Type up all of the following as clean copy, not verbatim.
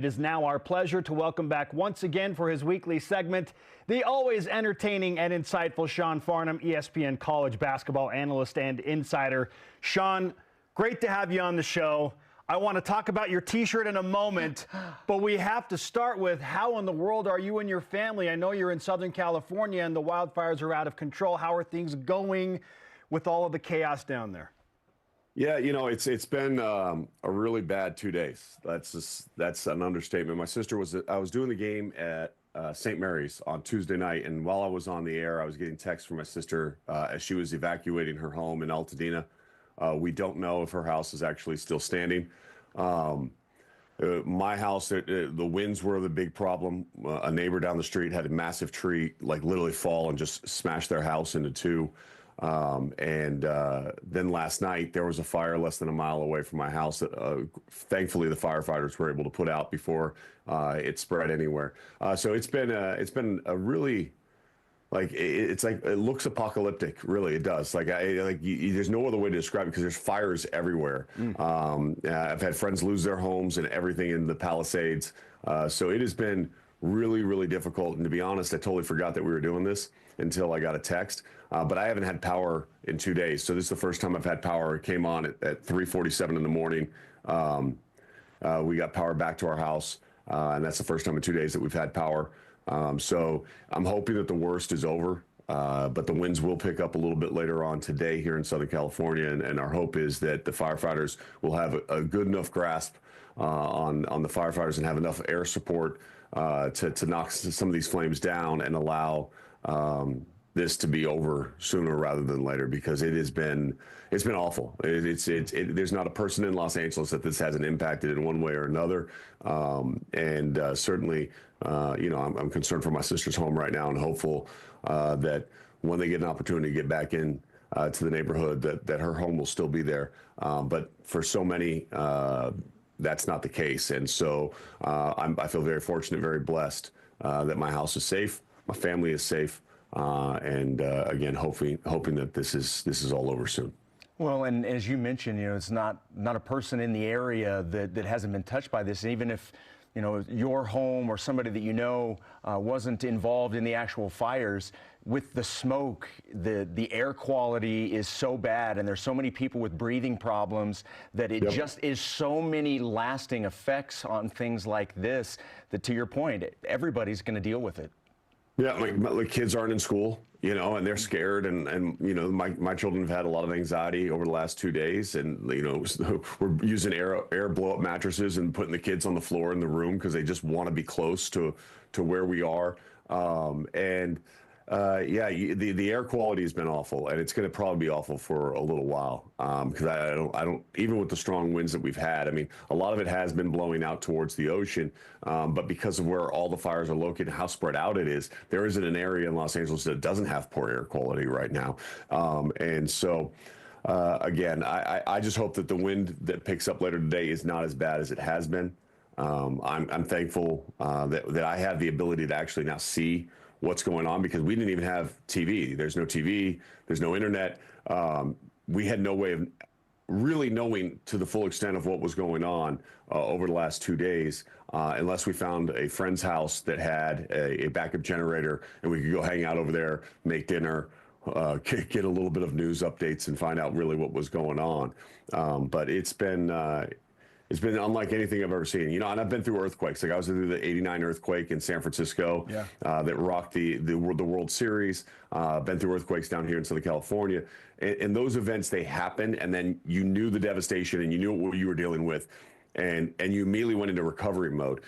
It is now our pleasure to welcome back once again for his weekly segment, the always entertaining and insightful Sean Farnham, ESPN College Basketball Analyst and Insider. Sean, great to have you on the show. I want to talk about your T-shirt in a moment, but we have to start with how in the world are you and your family? I know you're in Southern California and the wildfires are out of control. How are things going with all of the chaos down there? Yeah, you know, it's been a really bad 2 days. That's an understatement. My sister I was doing the game at St. Mary's on Tuesday night, and while I was on the air, I was getting texts from my sister as she was evacuating her home in Altadena. We don't know if her house is actually still standing. My house, the winds were the big problem. A neighbor down the street had a massive tree, like literally fall and just smash their house into two. Then last night there was a fire less than a mile away from my house that thankfully the firefighters were able to put out before it spread anywhere. So it's been a really, like, it looks apocalyptic. Really, it does. There's no other way to describe it because there's fires everywhere. I've had friends lose their homes and everything in the Palisades. So it has been really, really difficult. And to be honest, I totally forgot that we were doing this until I got a text. But I haven't had power in 2 days. So this is the first time I've had power. It came on at 3:47 in the morning. We got power back to our house. And that's the first time in 2 days that we've had power. So I'm hoping that the worst is over. But the winds will pick up a little bit later on today here in Southern California. And our hope is that the firefighters will have a good enough grasp on the firefighters and have enough air support to knock some of these flames down and allow this to be over sooner rather than later, because it's been awful. There's not a person in Los Angeles that this hasn't impacted in one way or another. Certainly, I'm concerned for my sister's home right now and hopeful that when they get an opportunity to get back in to the neighborhood, that her home will still be there. But for so many, that's not the case. And so I feel very fortunate, very blessed that my house is safe, my family is safe. Again, hoping that this is all over soon. Well, and as you mentioned, it's not a person in the area that hasn't been touched by this. Even if, your home or somebody that wasn't involved in the actual fires, with the smoke, the air quality is so bad, and there's so many people with breathing problems that it just is so many lasting effects on things like this that, to your point, everybody's going to deal with it. Yeah, my kids aren't in school, and they're scared, and my children have had a lot of anxiety over the last 2 days, and we're using air blow up mattresses and putting the kids on the floor in the room because they just want to be close to where we are. The air quality has been awful, and it's going to probably be awful for a little while. Because I don't, even with the strong winds that we've had, I mean, a lot of it has been blowing out towards the ocean. But because of where all the fires are located, how spread out it is, there isn't an area in Los Angeles that doesn't have poor air quality right now. Again, I just hope that the wind that picks up later today is not as bad as it has been. I'm thankful that I have the ability to actually now see what's going on, because we didn't even have TV. There's no TV, there's no internet. We had no way of really knowing to the full extent of what was going on over the last 2 days, unless we found a friend's house that had a backup generator and we could go hang out over there, make dinner, get a little bit of news updates and find out really what was going on. But it's been unlike anything I've ever seen. And I've been through earthquakes. Like I was through the '89 earthquake in San Francisco that rocked the World Series. Been through earthquakes down here in Southern California. And those events, they happen, and then you knew the devastation and you knew what you were dealing with. And you immediately went into recovery mode.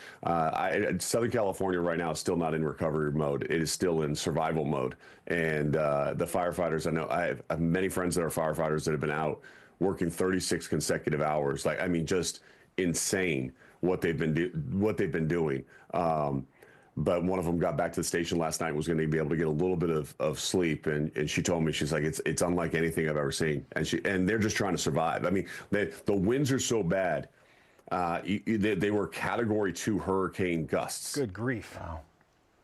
Southern California right now is still not in recovery mode. It is still in survival mode. And the firefighters, I have many friends that are firefighters that have been out working 36 consecutive hours. Just insane what they've been doing. But one of them got back to the station last night and was going to be able to get a little bit of sleep. And she told me, she's like, it's unlike anything I've ever seen. And they're just trying to survive. I mean, the winds are so bad. They were Category 2 hurricane gusts. Good grief. Wow.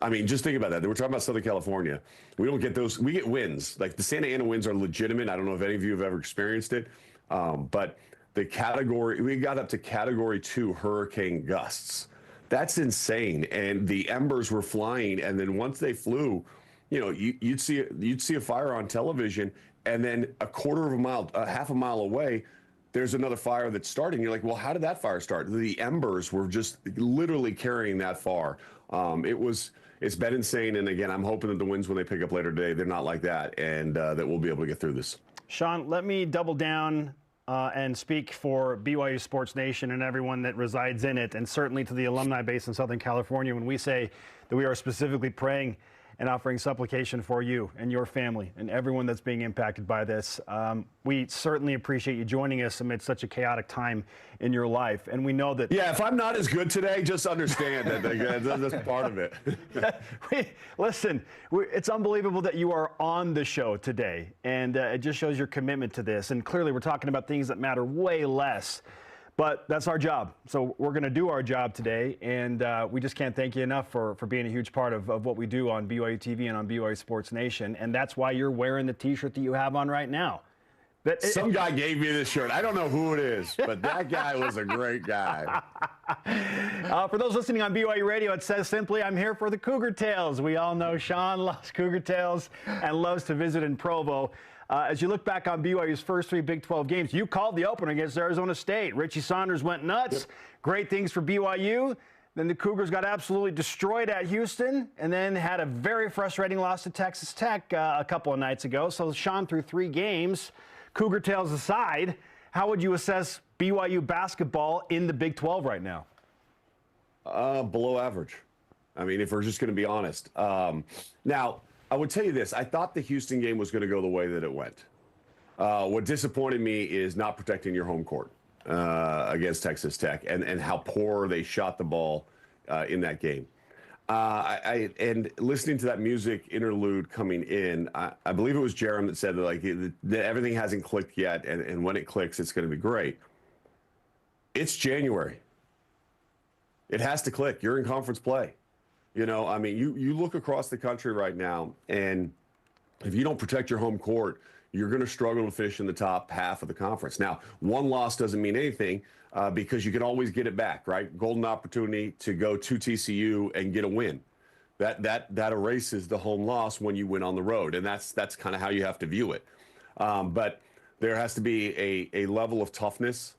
I mean, just think about that. We're talking about Southern California. We don't get those. We get winds. Like the Santa Ana winds are legitimate. I don't know if any of you have ever experienced it. But we got up to Category 2 hurricane gusts. That's insane. And the embers were flying. And then once they flew, you know, you'd see a fire on television, and then a quarter of a mile, half a mile away, there's another fire that's starting. You're like, well, how did that fire start? The embers were just literally carrying that far. It's been insane. And again, I'm hoping that the winds, when they pick up later today, they're not like that, and that we'll be able to get through this. Sean, let me double down and speak for BYU Sports Nation and everyone that resides in it, and certainly to the alumni base in Southern California when we say that we are specifically praying and offering supplication for you and your family and everyone that's being impacted by this. We certainly appreciate you joining us amid such a chaotic time in your life. And we know that... Yeah, if I'm not as good today, just understand that that's part of it. Listen, it's unbelievable that you are on the show today. And it just shows your commitment to this. And clearly we're talking about things that matter way less. But that's our job. So we're going to do our job today, and we just can't thank you enough for being a huge part of what we do on BYUtv and on BYU Sports Nation. And that's why you're wearing the T-shirt that you have on right now. Some guy gave me this shirt. I don't know who it is, but that guy was a great guy. For those listening on BYU Radio, it says simply, I'm here for the Cougar Tales. We all know Sean loves Cougar Tales and loves to visit in Provo. As you look back on BYU's first 3 Big 12 games, you called the opener against Arizona State. Richie Saunders went nuts. Yep. Great things for BYU. Then the Cougars got absolutely destroyed at Houston, and then had a very frustrating loss to Texas Tech a couple of nights ago. So Sean, through 3 games, Cougar Tales aside, how would you assess BYU basketball in the Big 12 right now? Below average. I mean, if we're just going to be honest. Now, I would tell you this. I thought the Houston game was going to go the way that it went. What disappointed me is not protecting your home court against Texas Tech, and how poor they shot the ball in that game. And listening to that music interlude coming in, I believe it was Jerem that said that everything hasn't clicked yet, and when it clicks, it's going to be great. It's January. It has to click. You're in conference play. You know, I mean, you look across the country right now, and if you don't protect your home court, you're going to struggle to finish in the top half of the conference. Now, one loss doesn't mean anything because you can always get it back, right? Golden opportunity to go to TCU and get a win. That erases the home loss when you win on the road, and that's kind of how you have to view it. But there has to be a level of toughness,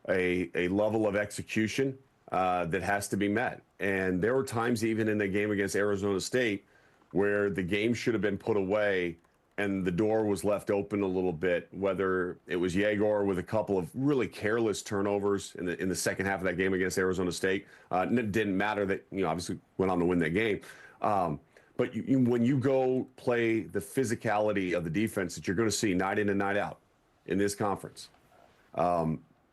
a level of execution that has to be met. And there were times even in the game against Arizona State where the game should have been put away and the door was left open a little bit, whether it was Egor with a couple of really careless turnovers in the second half of that game against Arizona State. It didn't matter that, you know, obviously went on to win that game. But when you go play the physicality of the defense that you're going to see night in and night out in this conference,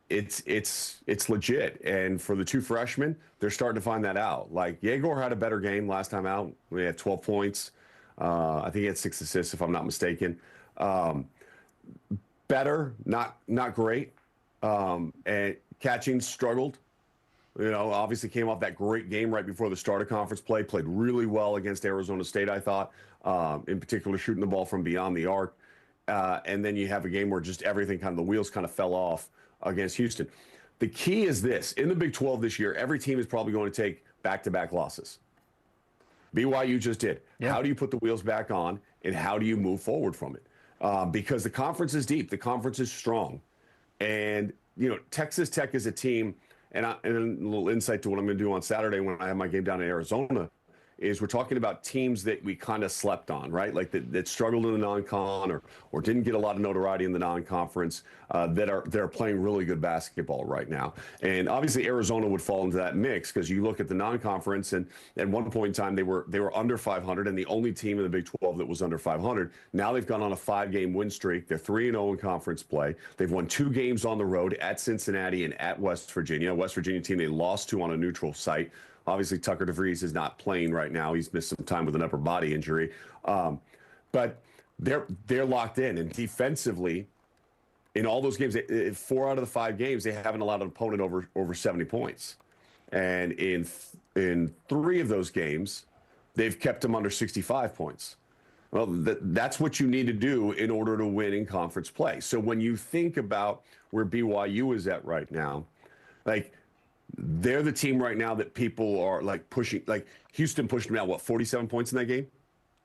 it's legit. And for the 2 freshmen, they're starting to find that out. Like Egor had a better game last time out. We had 12 points. I think he had 6 assists, if I'm not mistaken. Better, not great. And catching struggled. You know, obviously came off that great game right before the start of conference play. Played really well against Arizona State, I thought. In particular, shooting the ball from beyond the arc. And then you have a game where just everything the wheels kind of fell off against Houston. The key is this. In the Big 12 this year, every team is probably going to take back-to-back losses. BYU just did. Yeah. How do you put the wheels back on, and how do you move forward from it? Because the conference is deep. The conference is strong. And, you know, Texas Tech is a team, and a little insight to what I'm going to do on Saturday when I have my game down in Arizona, is we're talking about teams that we kind of slept on, right? Like that struggled in the non-con or didn't get a lot of notoriety in the non-conference that are playing really good basketball right now. And obviously Arizona would fall into that mix because you look at the non-conference, and at one point in time they were under 500 and the only team in the Big 12 that was under 500. Now they've gone on a 5-game win streak. They're 3-0 in conference play. They've won 2 games on the road at Cincinnati and at West Virginia. West Virginia team they lost to on a neutral site. Obviously, Tucker DeVries is not playing right now. He's missed some time with an upper body injury. But they're locked in. And defensively, in all those games, 4 out of the 5 games, they haven't allowed an opponent over 70 points. And in 3 of those games, they've kept them under 65 points. Well, that's what you need to do in order to win in conference play. So when you think about where BYU is at right now, like, they're the team right now that people are like pushing. Like Houston pushed them out, what, 47 points in that game?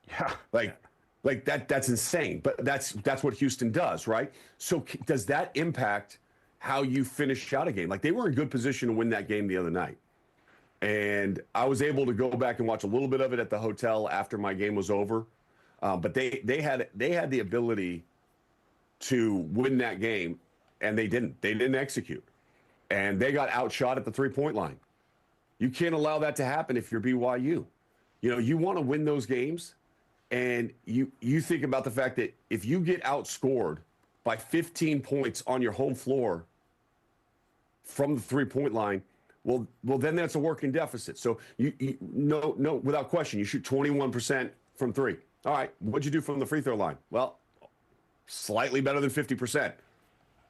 Yeah. Like that's insane. But that's what Houston does, right? So does that impact how you finish out a game? Like they were in good position to win that game the other night. And I was able to go back and watch a little bit of it at the hotel after my game was over. But they had the ability to win that game, and they didn't. They didn't execute. And they got outshot at the three-point line. You can't allow that to happen if you're BYU. You know, you want to win those games, and you think about the fact that if you get outscored by 15 points on your home floor from the three-point line, well, then that's a working deficit. So no, without question, you shoot 21% from three. All right, what'd you do from the free throw line? Well, slightly better than 50%.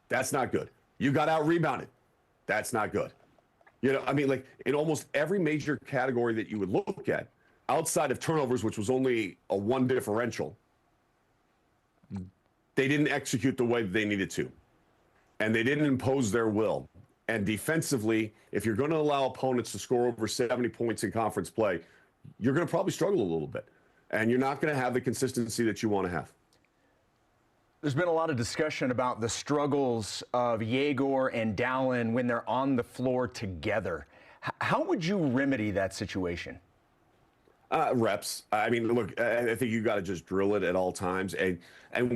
That's not good. You got out-rebounded. That's not good. You know, I mean, like in almost every major category that you would look at, outside of turnovers, which was only a 1 differential, they didn't execute the way that they needed to. And they didn't impose their will. And defensively, if you're going to allow opponents to score over 70 points in conference play, you're going to probably struggle a little bit. And you're not going to have the consistency that you want to have. There's been a lot of discussion about the struggles of Egor and Dallin when they're on the floor together. How would you remedy that situation? Reps. I mean, look, I think you got to just drill it at all times. And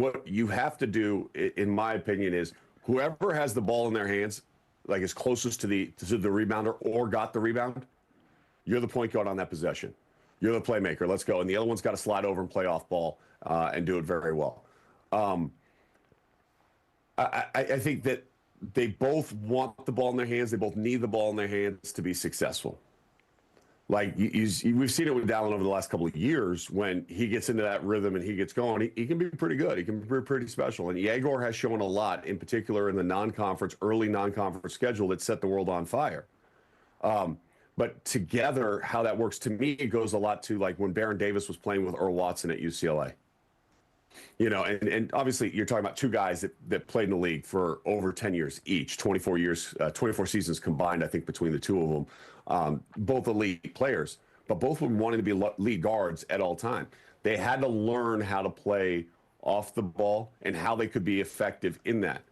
what you have to do, in my opinion, is whoever has the ball in their hands, like is closest to the rebounder or got the rebound, you're the point guard on that possession. You're the playmaker. Let's go. And the other one's got to slide over and play off ball and do it very well. I think that they both want the ball in their hands. They both need the ball in their hands to be successful. Like we've seen it with Dallin over the last couple of years. When he gets into that rhythm and he gets going, he can be pretty good. He can be pretty special. And Egor has shown a lot, in particular in the early non-conference schedule that set the world on fire. But together, how that works to me, it goes a lot to like when Baron Davis was playing with Earl Watson at UCLA. You know, and obviously you're talking about two guys that played in the league for over 10 years each, 24 years, 24 seasons combined, I think, between the two of them. Both elite players, but both of them wanted to be lead guards at all time. They had to learn how to play off the ball and how they could be effective in that.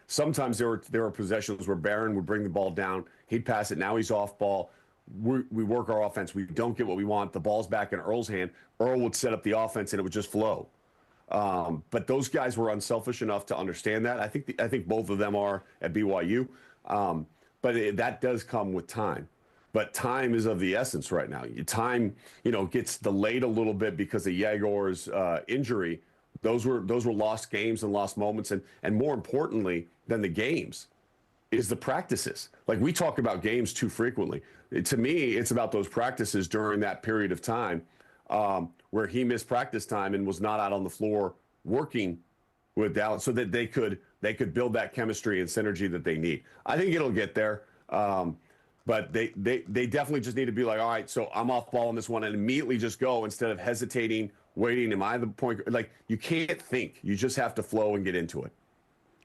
Sometimes there were possessions where Baron would bring the ball down, he'd pass it, now he's off ball. We work our offense. We don't get what we want. The ball's back in Earl's hand. Earl would set up the offense, and it would just flow. But those guys were unselfish enough to understand that. I think both of them are at BYU. But that does come with time. But time is of the essence right now. Time, gets delayed a little bit because of Egor's injury. Those were lost games and lost moments, and more importantly than the games is the practices. Like, we talk about games too frequently. To me, it's about those practices during that period of time where he missed practice time and was not out on the floor working with Dallas, so that they could build that chemistry and synergy that they need. I think it'll get there, but they definitely just need to be like, all right, so I'm off ball on this one, and immediately just go instead of hesitating, waiting. Am I the point? Like, you can't think. You just have to flow and get into it.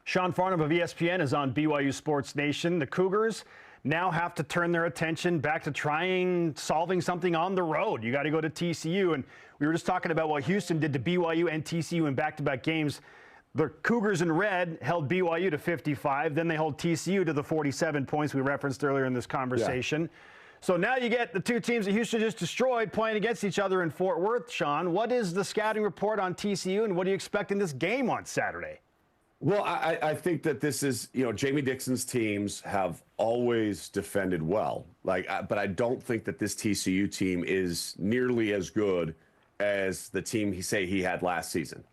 Sean Farnham of ESPN is on BYU Sports Nation. The Cougars now have to turn their attention back to solving something on the road. You got to go to TCU. And we were just talking about what Houston did to BYU and TCU in back-to-back games. The Cougars in red held BYU to 55. Then they hold TCU to the 47 points we referenced earlier in this conversation. Yeah. So now you get the two teams that Houston just destroyed playing against each other in Fort Worth. Sean, what is the scouting report on TCU, and what do you expect in this game on Saturday? Well, I think that this is, Jamie Dixon's teams have always defended well. But I don't think that this TCU team is nearly as good as the team he had last season.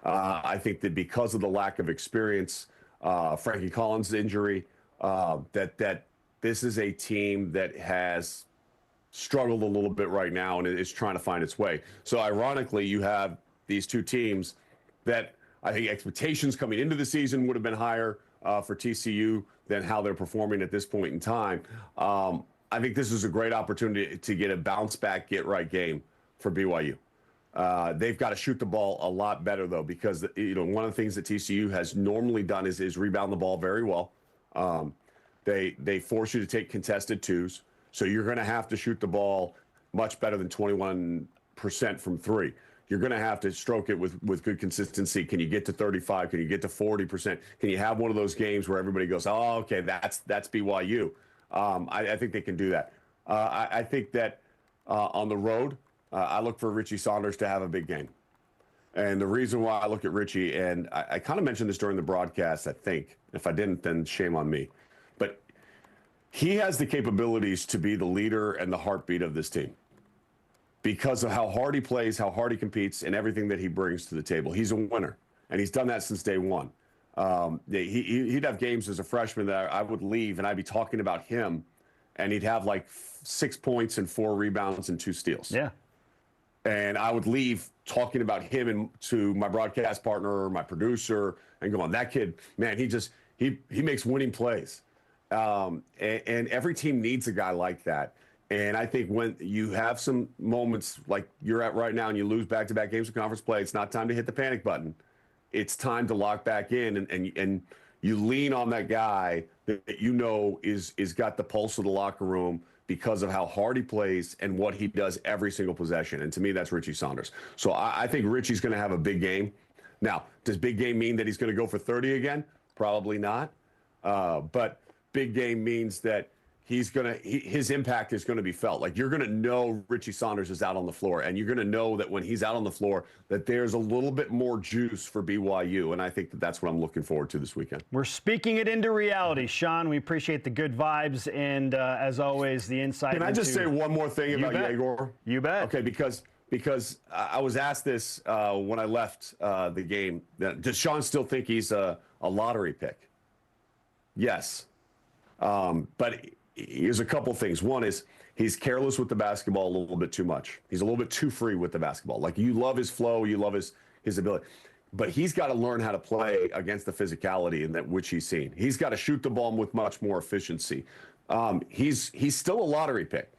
I think that because of the lack of experience, Frankie Collins' injury, that this is a team that has struggled a little bit right now and is trying to find its way. So ironically, you have these two teams that I think expectations coming into the season would have been higher for TCU than how they're performing at this point in time. I think this is a great opportunity to get a bounce-back, get-right game for BYU. They've got to shoot the ball a lot better, though, because one of the things that TCU has normally done is rebound the ball very well. They force you to take contested twos. So you're going to have to shoot the ball much better than 21% from three. You're going to have to stroke it with good consistency. Can you get to 35? Can you get to 40%? Can you have one of those games where everybody goes, oh, okay, that's BYU. I think they can do that. I think that on the road, I look for Richie Saunders to have a big game. And the reason why I look at Richie, and I kind of mentioned this during the broadcast, I think. If I didn't, then shame on me. But he has the capabilities to be the leader and the heartbeat of this team because of how hard he plays, how hard he competes, and everything that he brings to the table. He's a winner, and he's done that since day one. He'd have games as a freshman that I would leave, and I'd be talking about him, and he'd have like 6 points and 4 rebounds and 2 steals. Yeah. And I would leave talking about him and to my broadcast partner or my producer and going, that kid, man, he makes winning plays. And every team needs a guy like that. And I think when you have some moments like you're at right now and you lose back-to-back games of conference play, it's not time to hit the panic button. It's time to lock back in and you lean on that guy that you know is got the pulse of the locker room because of how hard he plays and what he does every single possession. And to me, that's Richie Saunders. So I think Richie's going to have a big game. Now, does big game mean that he's going to go for 30 again? Probably not. But big game means that his impact is going to be felt. Like you're going to know Richie Saunders is out on the floor, and you're going to know that when he's out on the floor that there's a little bit more juice for BYU, and I think that that's what I'm looking forward to this weekend. We're speaking it into reality, Sean. We appreciate the good vibes and, as always, the insight. Can I just say one more thing about Egor? You bet. Okay, because I was asked this when I left the game. Does Sean still think he's a lottery pick? Yes, but here's a couple things. One is he's careless with the basketball a little bit too much. He's a little bit too free with the basketball. Like you love his flow, you love his ability. But he's got to learn how to play against the physicality in that which he's seen. He's got to shoot the ball with much more efficiency. He's still a lottery pick.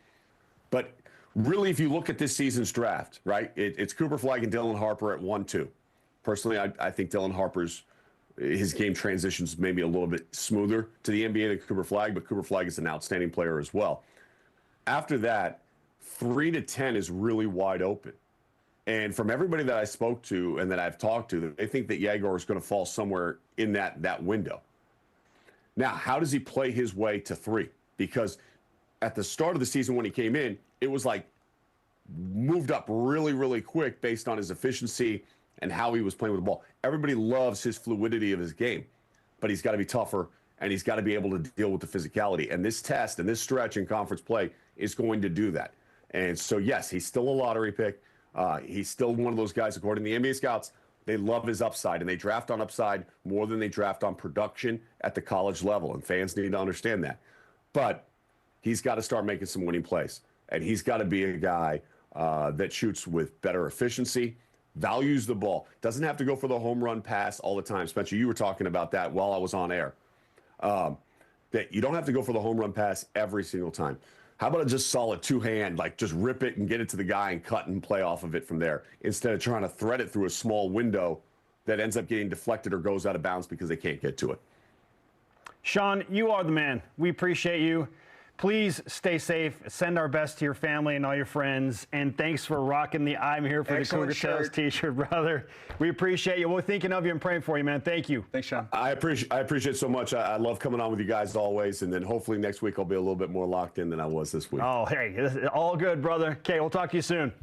But really, if you look at this season's draft, right, it's Cooper Flagg and Dylan Harper at 1-2. Personally, I think Dylan Harper's his game transitions maybe a little bit smoother to the NBA than Cooper Flagg, but Cooper Flagg is an outstanding player as well. After that, 3 to 10 is really wide open. And from everybody that I spoke to and that I've talked to, they think that Egor is going to fall somewhere in that window. Now, how does he play his way to 3? Because at the start of the season when he came in, it was like moved up really, really quick based on his efficiency and how he was playing with the ball. Everybody loves his fluidity of his game, but he's got to be tougher and he's got to be able to deal with the physicality. And this test and this stretch in conference play is going to do that. And so, yes, he's still a lottery pick. He's still one of those guys, according to the NBA scouts, they love his upside, and they draft on upside more than they draft on production at the college level, and fans need to understand that. But he's got to start making some winning plays, and he's got to be a guy that shoots with better efficiency, values the ball, doesn't have to go for the home run pass all the time. Spencer, you were talking about that while I was on air, that you don't have to go for the home run pass every single time. How about a just solid two-hand, like just rip it and get it to the guy and cut and play off of it from there, instead of trying to thread it through a small window that ends up getting deflected or goes out of bounds because they can't get to it. Sean, you are the man. We appreciate you. Please stay safe. Send our best to your family and all your friends. And thanks for rocking the I'm Here for Excellent the Cougar Tales t-shirt, brother. We appreciate you. We're thinking of you and praying for you, man. Thank you. Thanks, Sean. I appreciate it so much. I love coming on with you guys always. And then hopefully next week I'll be a little bit more locked in than I was this week. Oh, hey, all good, brother. Okay, we'll talk to you soon.